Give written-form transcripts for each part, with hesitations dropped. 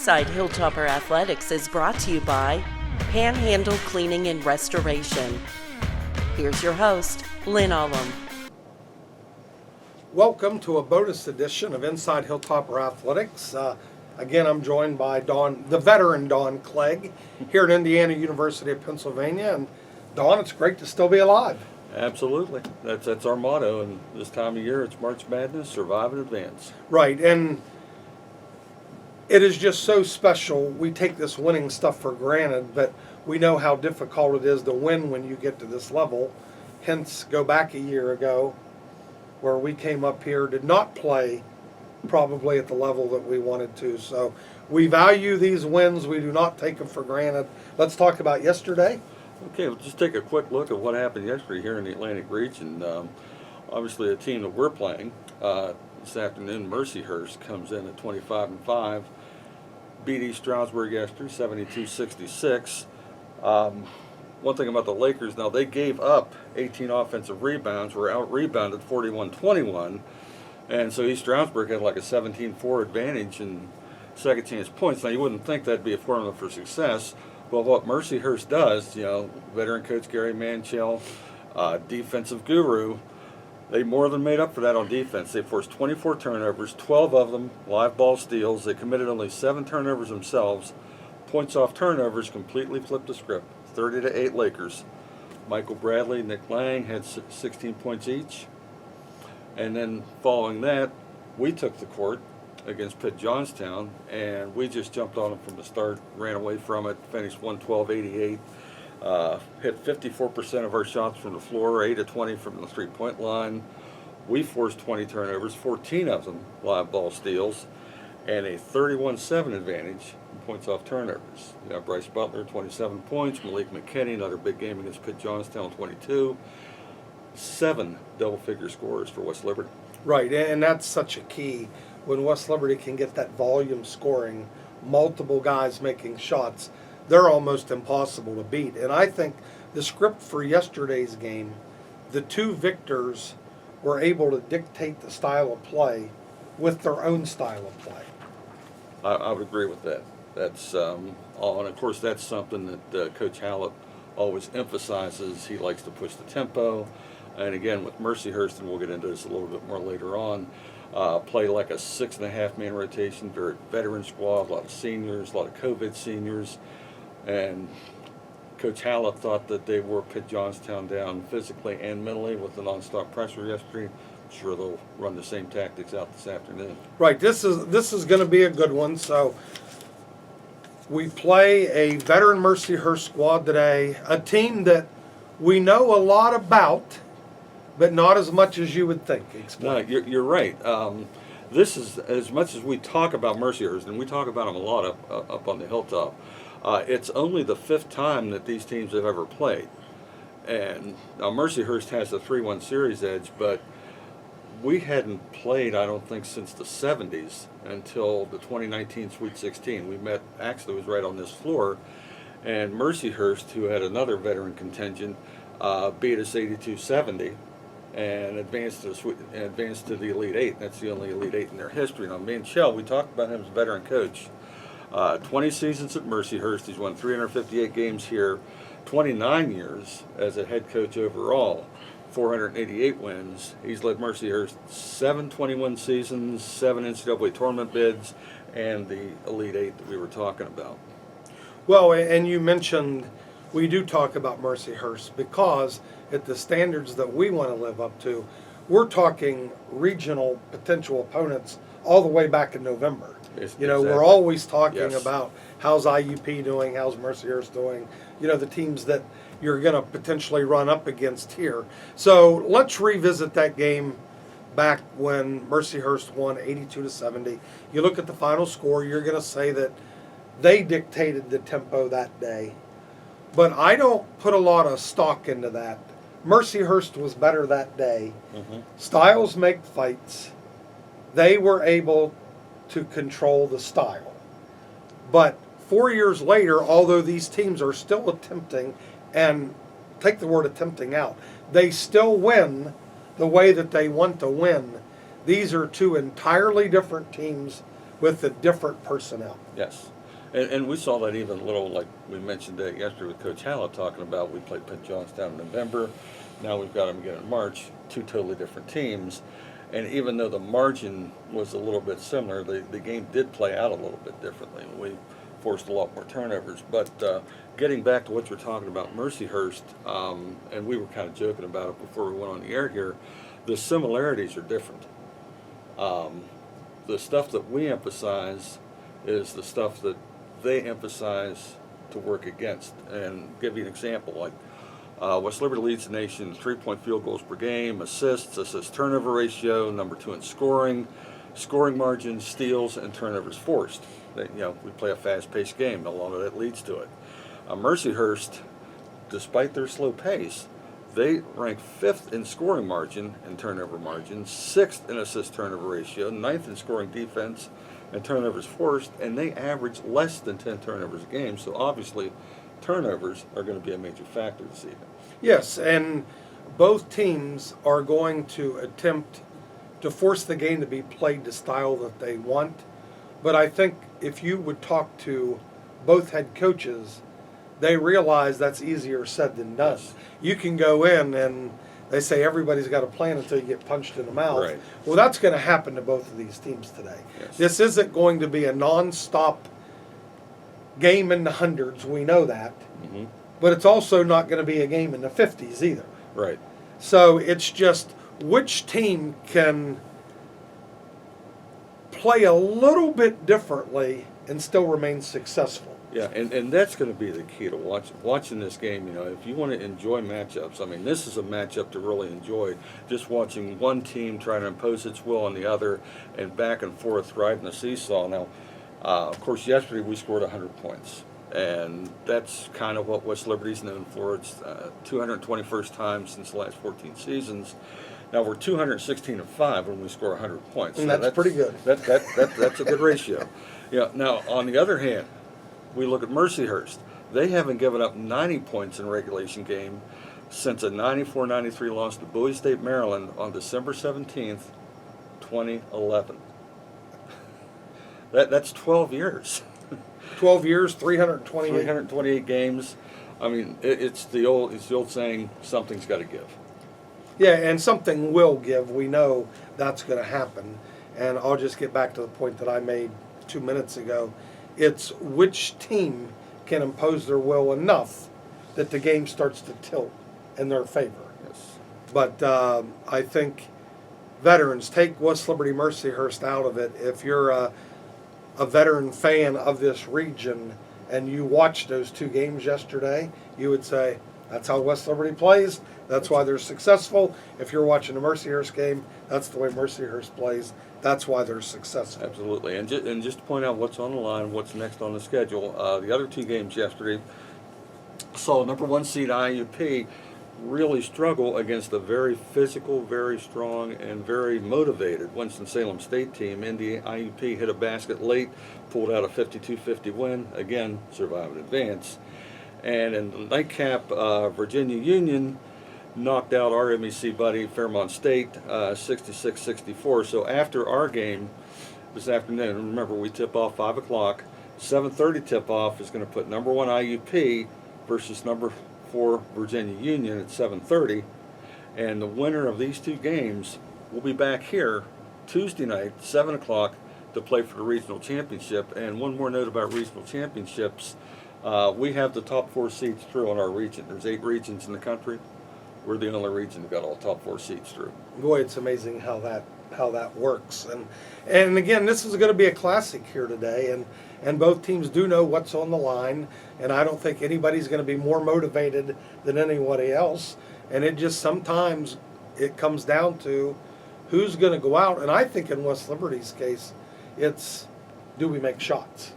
Inside Hilltopper Athletics is brought to you by Panhandle Cleaning and Restoration. Here's your host, Lynn Ullum. Welcome to a bonus edition of Inside Hilltopper Athletics. Again, I'm joined by the veteran Don Clegg, here at Indiana University of Pennsylvania. And Don, it's great to still be alive. Absolutely. That's our motto. And this time of year, it's March Madness, survive and advance. Right, and it is just so special. We take this winning stuff for granted, but we know how difficult it is to win when you get to this level. Hence, go back a year ago, where we came up here, did not play probably at the level that we wanted to. So we value these wins. We do not take them for granted. Let's talk about yesterday. Okay, let's just take a quick look at what happened yesterday here in the Atlantic region. Obviously, a team that we're playing this afternoon, Mercyhurst, comes in at 25-5. Beat East Stroudsburg yesterday, 72-66. One thing about the Lakers, now they gave up 18 offensive rebounds, were out-rebounded 41-21, and so East Stroudsburg had like a 17-4 advantage in second chance points. Now you wouldn't think that'd be a formula for success, but what Mercyhurst does, veteran coach Gary Manchell, defensive guru, they more than made up for that on defense. They forced 24 turnovers, 12 of them live ball steals. They committed only 7 turnovers themselves. Points off turnovers completely flipped the script. 30-8 Lakers. Michael Bradley, Nick Lang had 16 points each. And then following that, we took the court against Pitt Johnstown, and we just jumped on them from the start, ran away from it, finished 112-88. Hit 54% of our shots from the floor, 8 of 20 from the three-point line. We forced 20 turnovers, 14 of them live ball steals, and a 31-7 advantage in points off turnovers. Bryce Butler, 27 points. Malik McKinney, another big game against Pitt Johnstown, 22. 7 double-figure scores for West Liberty. Right, and that's such a key. When West Liberty can get that volume scoring, multiple guys making shots, they're almost impossible to beat. And I think the script for yesterday's game, the two victors were able to dictate the style of play with their own style of play. I would agree with that. That's and of course that's something that Coach Hallett always emphasizes. He likes to push the tempo, and again with Mercyhurst, and we'll get into this a little bit more later on, play like a 6.5-man rotation, very veteran squad, a lot of seniors, a lot of COVID seniors. And Coach Hallett thought that they wore Pitt Johnstown down physically and mentally with the nonstop pressure yesterday. I'm sure they'll run the same tactics out this afternoon. Right. This is going to be a good one. So we play a veteran Mercyhurst squad today, a team that we know a lot about, but not as much as you would think. Explain. No, you're right. This is, as much as we talk about Mercyhurst, and we talk about them a lot up on the hilltop, it's only the 5th time that these teams have ever played. And now Mercyhurst has the 3-1 series edge, but we hadn't played, I don't think, since the 70s until the 2019 Sweet 16. We met, actually, it was right on this floor, and Mercyhurst, who had another veteran contingent, beat us 82-70 and advanced to the Elite 8. That's the only Elite 8 in their history. Now, Manchell, we talked about him as a veteran coach. 20 seasons at Mercyhurst. He's won 358 games here, 29 years as a head coach overall, 488 wins. He's led Mercyhurst 7 21 seasons, 7 NCAA tournament bids, and the Elite 8 that we were talking about. Well, and you mentioned we do talk about Mercyhurst because at the standards that we want to live up to, we're talking regional potential opponents all the way back in November. Exactly. We're always talking Yes. about how's IUP doing, how's Mercyhurst doing, the teams that you're going to potentially run up against here. So let's revisit that game back when Mercyhurst won 82-70. You look at the final score, you're going to say that they dictated the tempo that day. But I don't put a lot of stock into that. Mercyhurst was better that day. Mm-hmm. Styles make fights. They were able to control the style. But 4 years later, although these teams are still attempting, and take the word attempting out, they still win the way that they want to win. These are two entirely different teams with a different personnel. Yes. And we saw that even a little, like we mentioned that yesterday with Coach Hallett talking about, we played Penn Johnstown in November. Now we've got them again in March, two totally different teams. And even though the margin was a little bit similar, the game did play out a little bit differently. We forced a lot more turnovers. But getting back to what you're talking about, Mercyhurst, and we were kind of joking about it before we went on the air here, the similarities are different. The stuff that we emphasize is the stuff that they emphasize to work against. And give you an example, like West Liberty leads the nation in 3-point field goals per game, assists, assist turnover ratio, number 2 in scoring margin, steals, and turnovers forced. We play a fast-paced game. A lot of that leads to it. Mercyhurst, despite their slow pace, they rank 5th in scoring margin and turnover margin, 6th in assist turnover ratio, 9th in scoring defense and turnovers forced, and they average less than 10 turnovers a game. So obviously, turnovers are going to be a major factor this evening. Yes, and both teams are going to attempt to force the game to be played the style that they want. But I think if you would talk to both head coaches, they realize that's easier said than done. Yes. You can go in and they say everybody's got a plan until you get punched in the mouth. Right. Well, that's going to happen to both of these teams today. Yes. This isn't going to be a non-stop game in the hundreds. We know that. Mm-hmm. But it's also not going to be a game in the 50s either. Right. So it's just which team can play a little bit differently and still remain successful. Yeah, and that's going to be the key to watching this game. If you want to enjoy matchups, I mean, this is a matchup to really enjoy. Just watching one team try to impose its will on the other and back and forth riding the seesaw. Now, of course, yesterday we scored 100 points. And that's kind of what West Liberty's known for. It's 221st time since the last 14 seasons. Now we're 216-5 when we score 100 points. And that's pretty good. That's a good ratio. Yeah. Now on the other hand, we look at Mercyhurst. They haven't given up 90 points in a regulation game since a 94-93 loss to Bowie State, Maryland on December 17th, 2011. That's 12 years. 12 years, 328. 328 games. I mean, it's the old saying, something's got to give. Yeah, and something will give. We know that's going to happen. And I'll just get back to the point that I made 2 minutes ago. It's which team can impose their will enough that the game starts to tilt in their favor. Yes. But I think veterans, take West Liberty Mercyhurst out of it. If you're a veteran fan of this region and you watched those 2 games yesterday, you would say, that's how West Liberty plays. That's why they're successful. If you're watching a Mercyhurst game, that's the way Mercyhurst plays. That's why they're successful. Absolutely. And just to point out what's on the line, what's next on the schedule, the other 2 games yesterday saw number 1 seed IUP really struggle against a very physical, very strong, and very motivated Winston-Salem State team. Indy IUP hit a basket late, pulled out a 52-50 win, again, survive and advance. And in the nightcap, Virginia Union knocked out our MEC buddy, Fairmont State, 66-64. So after our game this afternoon, remember we tip off 5 o'clock, 7:30 tip-off is going to put number 1 IUP versus number 4 Virginia Union at 7:30, and the winner of these 2 games will be back here Tuesday night, 7 o'clock, to play for the regional championship. And one more note about regional championships, we have the top 4 seeds through in our region. There's 8 regions in the country. We're the only region that got all top 4 seeds through. Boy, it's amazing how that works. And again, this is going to be a classic here today, and both teams do know what's on the line, and I don't think anybody's going to be more motivated than anybody else. And it just sometimes it comes down to who's going to go out. And I think in West Liberty's case, it's do we make shots?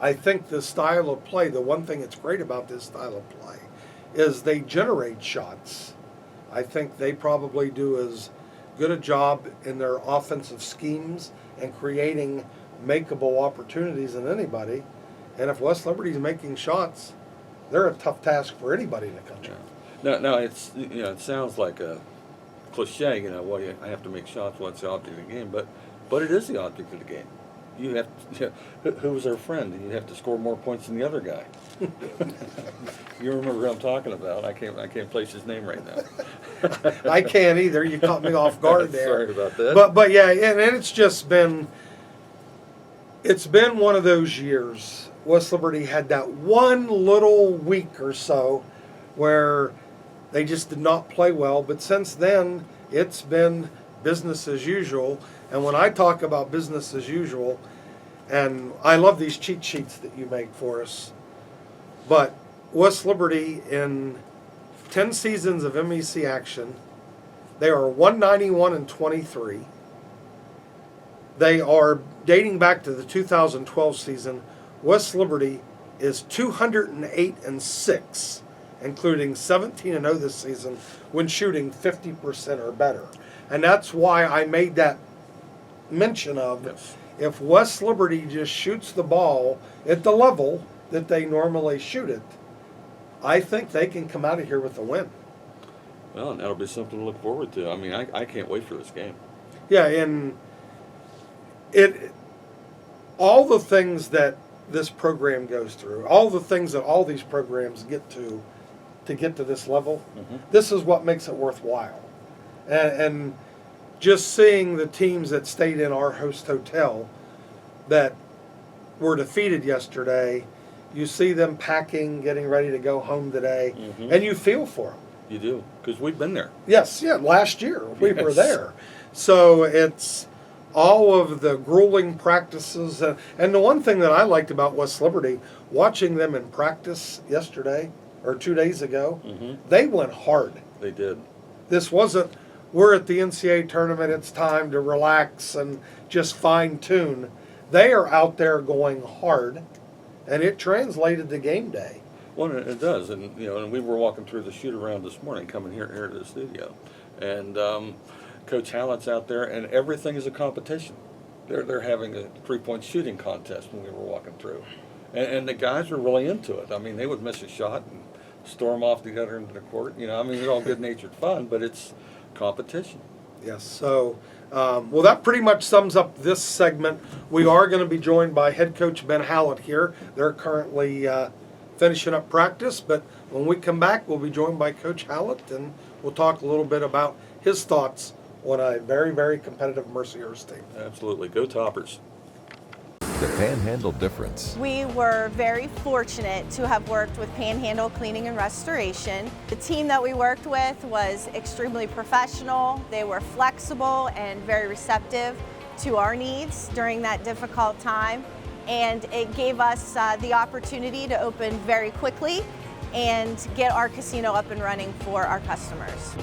I think the style of play, the one thing that's great about this style of play is they generate shots. I think they probably do as good a job in their offensive schemes and creating makeable opportunities than anybody. And if West Liberty's making shots, they're a tough task for anybody in the country. Yeah. Now it's it sounds like a cliche, well, I have to make shots. What's the object of the game? But it is the object of the game. you have who was our friend, and you have to score more points than the other guy. You remember who I'm talking about? I can't place his name right now. I can't either. You caught me off guard there. Sorry about that. But yeah, and it's just been one of those years. West Liberty had that one little week or so where they just did not play well, but since then it's been business as usual. And when I talk about business as usual, and I love these cheat sheets that you make for us, but West Liberty in 10 seasons of MEC action, they are 191-23. They are dating back to the 2012 season. West Liberty is 208-6, including 17-0 this season when shooting 50% or better. And that's why I made that mention of, Yes. if West Liberty just shoots the ball at the level that they normally shoot it, I think they can come out of here with a win. Well, and that'll be something to look forward to. I mean, I can't wait for this game. Yeah, and all the things that this program goes through, all the things that all these programs get to get to this level, this is what makes it worthwhile. And just seeing the teams that stayed in our host hotel that were defeated yesterday, you see them packing, getting ready to go home today, and you feel for them. You do, because we've been there. Yes, yeah, last year we were Yes. there. So it's all of the grueling practices. And the one thing that I liked about West Liberty, watching them in practice yesterday or 2 days ago, they went hard. They did. This wasn't, we're at the NCAA tournament, it's time to relax and just fine tune. They are out there going hard, and it translated to game day. Well, it does, and and we were walking through the shoot around this morning, coming here to the studio, and Coach Hallett's out there, and everything is a competition. They're having a 3-point shooting contest when we were walking through, and the guys are really into it. I mean, they would miss a shot and storm off the other end of the court. I mean, it's all good-natured fun, but it's competition. Yes, so, well, that pretty much sums up this segment. We are going to be joined by head coach Ben Hallett here. They're currently finishing up practice, but when we come back, we'll be joined by Coach Hallett, and we'll talk a little bit about his thoughts on a very, very competitive Mercyhurst team. Absolutely. Go Toppers. The Panhandle Difference. We were very fortunate to have worked with Panhandle Cleaning and Restoration. The team that we worked with was extremely professional. They were flexible and very receptive to our needs during that difficult time. And it gave us the opportunity to open very quickly and get our casino up and running for our customers.